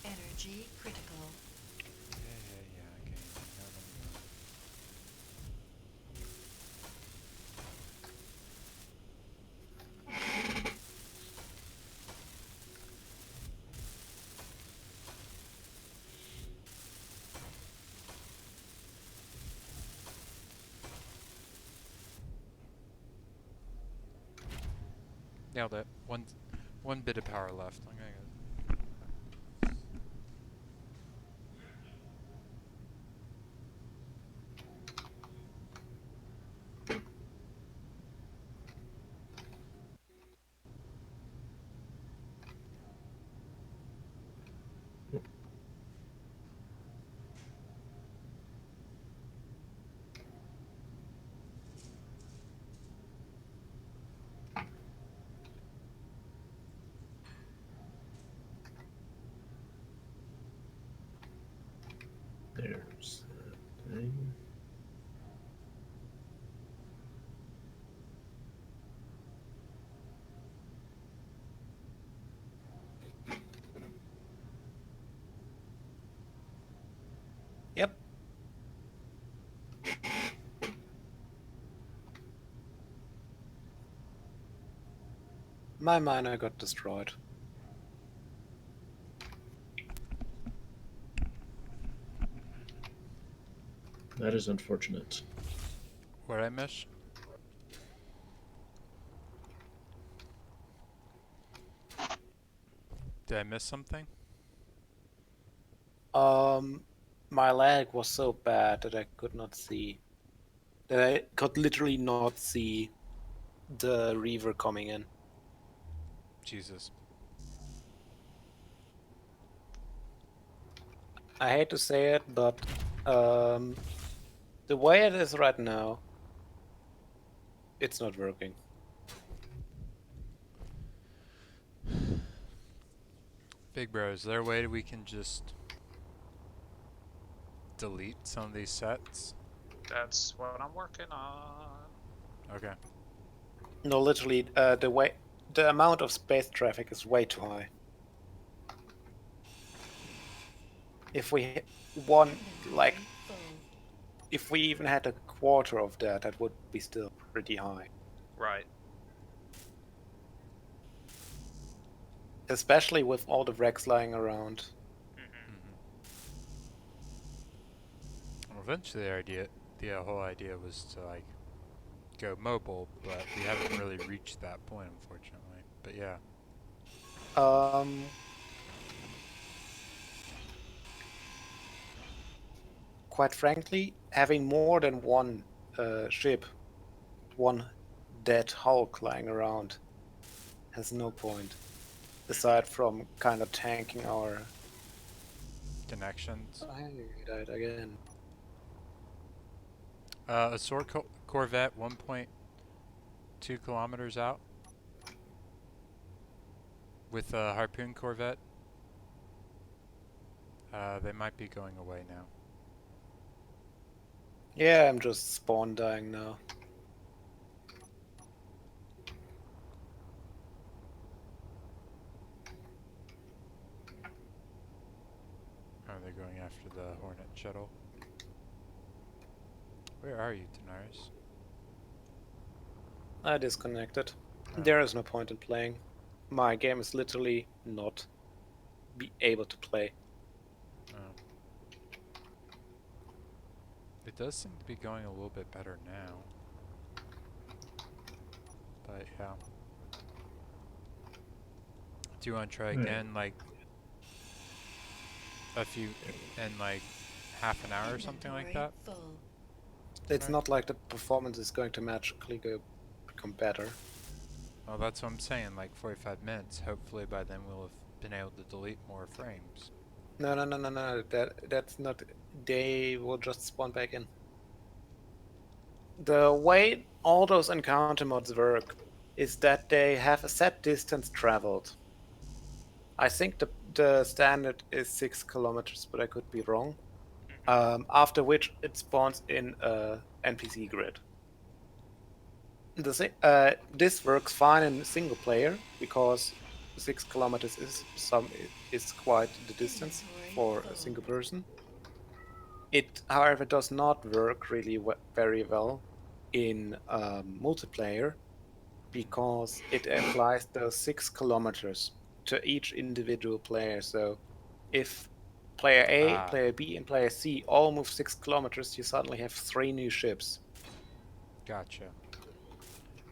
Energy critical. Yeah, okay. I know what I'm doing. Nailed it. One bit of power left. I'm gonna go. There's that thing. Yep. My miner got destroyed. That is unfortunate. Where'd I miss? Did I miss something? My lag was so bad that I could not see. That I could literally not see the Reaver coming in. Jesus. I hate to say it, but the way it is right now, it's not working. Big bro, is there a way that we can just delete some of these sets? That's what I'm working on. Okay. No, literally, the amount of space traffic is way too high. If we like, Inventory full. if we even had a quarter of that, that would be still pretty high. Right. Especially with all the wrecks lying around. Well, eventually the whole idea was to like go mobile, but we haven't really reached that point, unfortunately. But yeah. Quite frankly, having more than one ship, one dead Hulk lying around, has no point. Aside from kind of tanking our... Connections. Oh, hey, we died again. Assault Corvette 1.2 kilometers out. With a Harpoon Corvette. They might be going away now. Yeah, I'm just spawn dying now. Are they going after the Hornet shuttle? Where are you, Daenerys? I disconnected. Oh. There is no point in playing. My game is literally not be able to play. Oh. It does seem to be going a little bit better now. But yeah. Do you want to try again, like in like half an hour or something like that? Full. It's Right. not like the performance is going to magically become better. Well, that's what I'm saying, like 45 minutes. Hopefully by then we'll have been able to delete more frames. No. That's not. They will just spawn back in. The way all those encounter mods work is that they have a set distance traveled. I think the standard is 6 kilometers, but I could be wrong. After which it spawns in a NPC grid. This works fine in single player because 6 kilometers is quite the distance for a single person. It, however, does not work really very well in multiplayer because it applies those 6 kilometers to each individual player. So if player A, player B, and player C all move 6 kilometers, you suddenly have 3 new ships. Gotcha.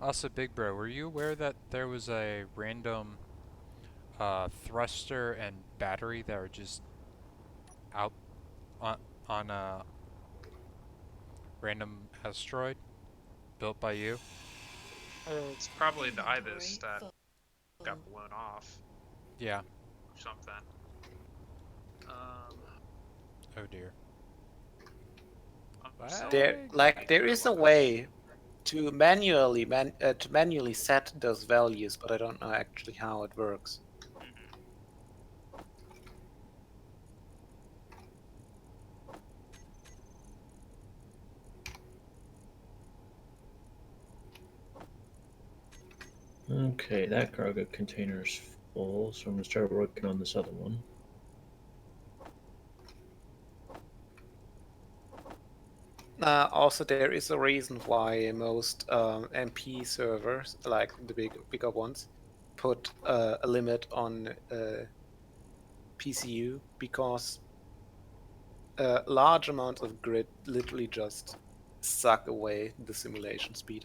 Also, Big Bro, were you aware that there was a random thruster and battery that were just out on a random asteroid built by you? It's probably the ibis that Full. got blown off Yeah. or something. Oh dear. There is a way to manually set those values, but I don't know actually how it works. Okay, that cargo container is full, so I'm gonna start working on this other one. Also, there is a reason why most MP servers, like the bigger ones, put a limit on PCU because large amounts of grid literally just suck away the simulation speed.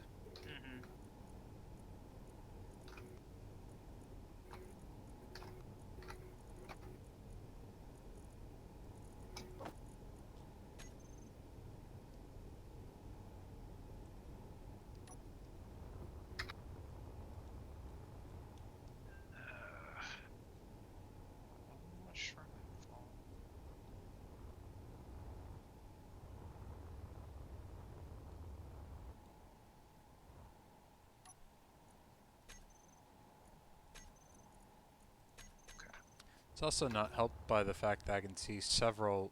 It's also not helped by the fact that I can see several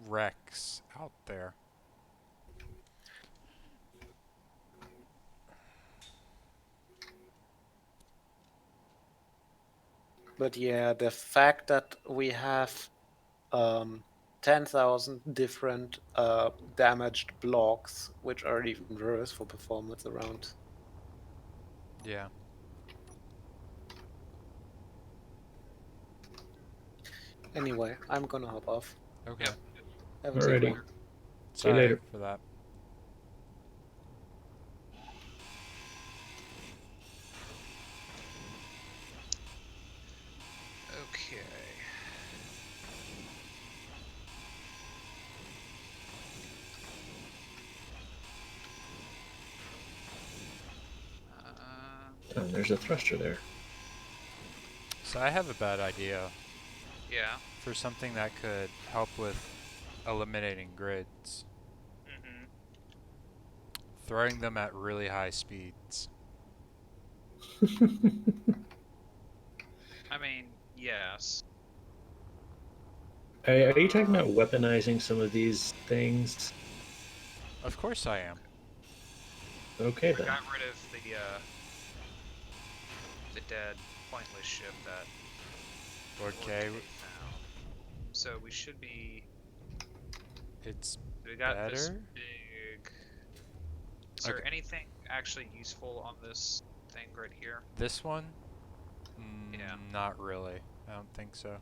wrecks out there. But yeah, the fact that we have 10,000 different damaged blocks, which are even worse for performance around. Yeah. Anyway, I'm gonna hop off. Okay. Yep. Have a safe Alrighty. one. See you Sorry later. for that. Okay. Oh, there's a thruster there. So I have a bad idea Yeah. for something that could help with eliminating grids. throwing them at really high speeds. I mean, yes. Are you talking about weaponizing some of these things? Of course I am. Okay We then. got rid of the dead, pointless ship that Okay, Lord K found. So we should be. it's We got this better. big. Is there Okay. anything actually useful on this thing right here? This one? Yeah. Not really. I don't think so.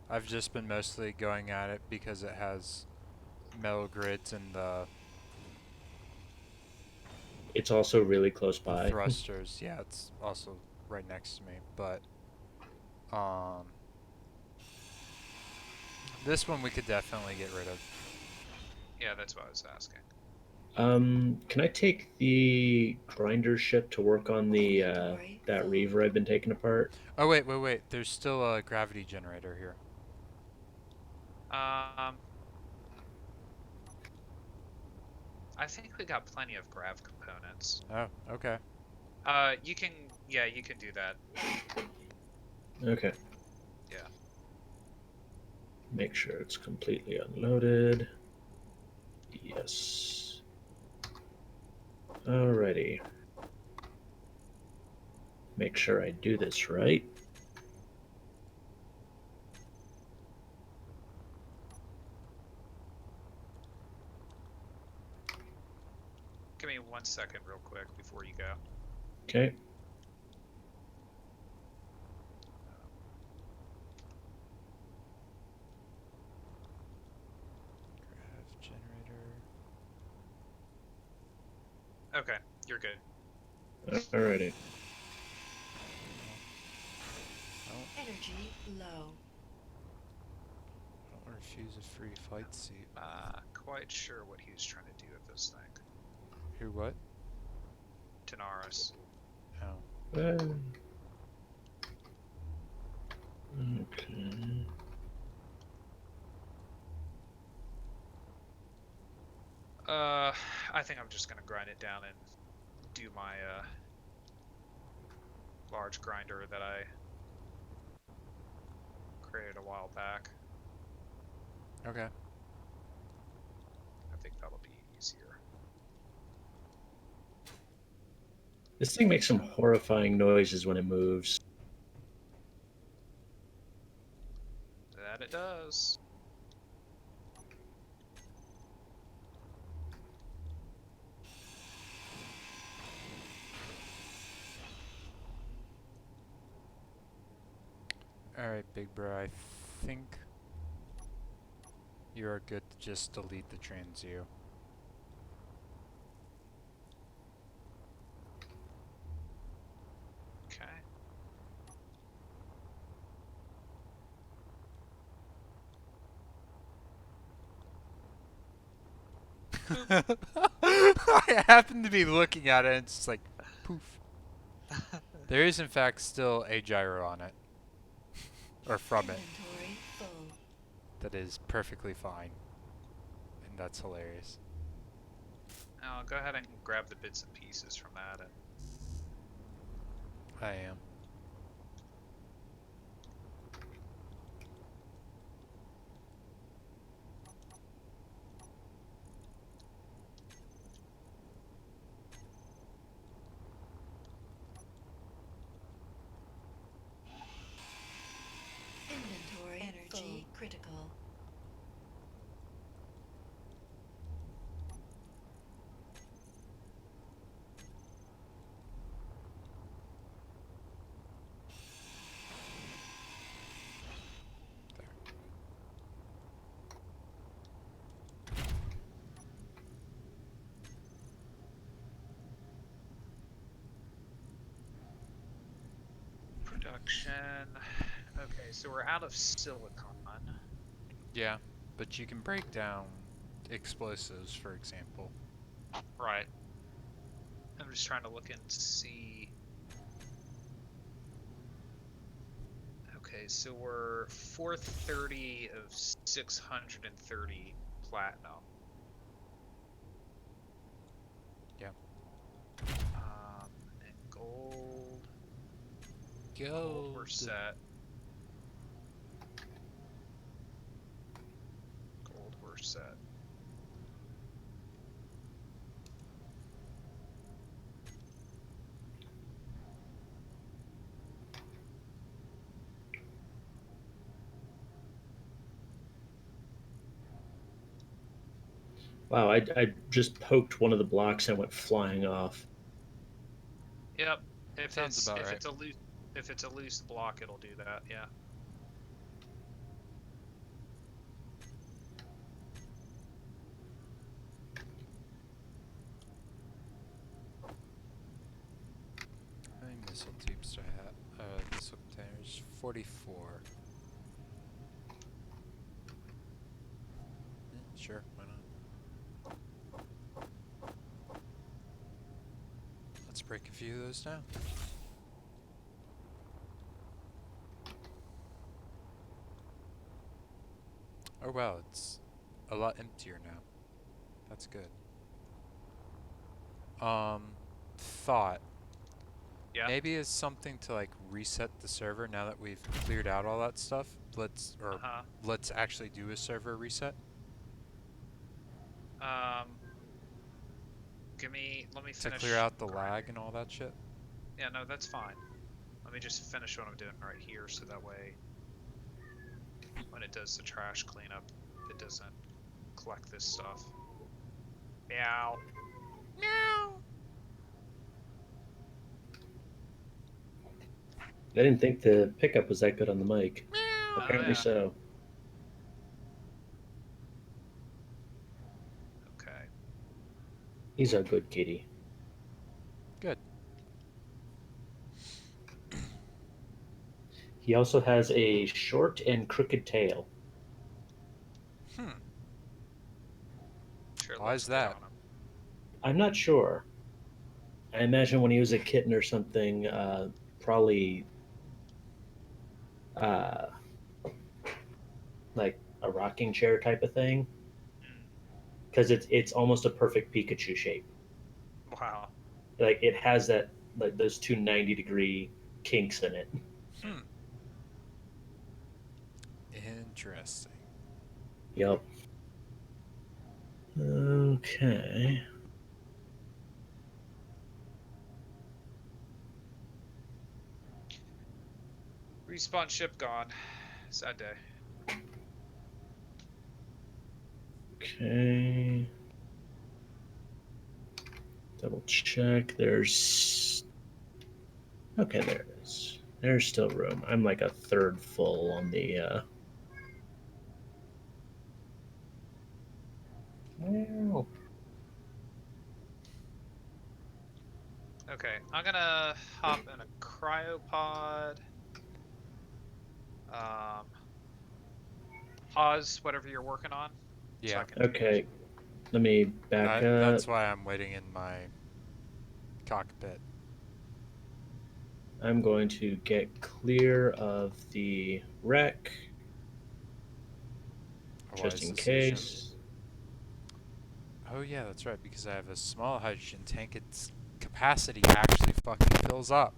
I've just been mostly going at it because it has metal grids and the It's also really close by. thrusters. Yeah, it's also right next to me. But um, this one we could definitely get rid of. Yeah, that's what I was asking. Can I take the grinder ship to work on the that reaver I've been taking apart? Oh wait. There's still a gravity generator here. I think we got plenty of grav components. Oh, okay. You can do that. Okay. Yeah. Make sure it's completely unloaded. Yes. Alrighty. Make sure I do this right. Give me 1 second real quick before you go. Okay. Grav generator. Okay, you're good. Alrighty. Energy low. I don't refuse a free flight seat. Quite sure what he was trying to do with this thing. Who? What? Tanaris. Oh. Okay. I think I'm just gonna grind it down and do my large grinder that I created a while back. Okay. I think that'll be easier. This thing makes some horrifying noises when it moves. That it does. Alright, big bro, I think you are good to just delete the transU. Okay. I happen to be looking at it and it's just like, poof. There is in fact still a gyro on it. Or from it. Inventory full. That is perfectly fine. And that's hilarious. I'll go ahead and grab the bits and pieces from that and I am. Inventory energy critical. production. Okay, so we're out of silicon. Yeah, but you can break down explosives, for example. Right. I'm just trying to look and see. Okay, so we're 430 of 630 platinum. go. We're set. Gold, we're set. Wow, I just poked one of the blocks and went flying off. Yep. If Sounds it's about if right. it's a loose if it's a loose block, it'll do that. Yeah. How many missile tubes do I have? Missile containers, 44. Sure, why not? Let's break a few of those down. Oh wow, it's a lot emptier now. That's good. Thought. Yeah. Maybe it's something to like reset the server now that we've cleared out all that stuff. Uh-huh. Let's actually do a server reset. Um. Let me To finish. clear out the grinding. lag and all that shit. Yeah, no, that's fine. Let me just finish what I'm doing right here, so that way, when it does the trash cleanup, it doesn't collect this stuff. Meow. Meow. I didn't think the pickup was that good on the mic. Meow. Apparently yeah. so. Okay. He's a good kitty. Good. He also has a short and crooked tail. Hmm. Sure. Why looks is good that? on him. I'm not sure. I imagine when he was a kitten or something, probably uh, like a rocking chair type of thing, Mm. because it's almost a perfect Pikachu shape. Wow. Like it has that like those two 90-degree kinks in it. Hmm. Interesting. Yep. Okay. Respawn ship gone. Sad day. Okay. Double check. There's. Okay, there it is. There's still room. I'm like a third full on the. Well, Okay, I'm gonna hop in a cryopod. Um, pause whatever you're working on, so I Yeah. can. okay. Let me back up. That's why I'm waiting in my cockpit. I'm going to get clear of the wreck A just wise in decision. case. Oh yeah, that's right, because I have a small hydrogen tank, its capacity actually fucking fills up.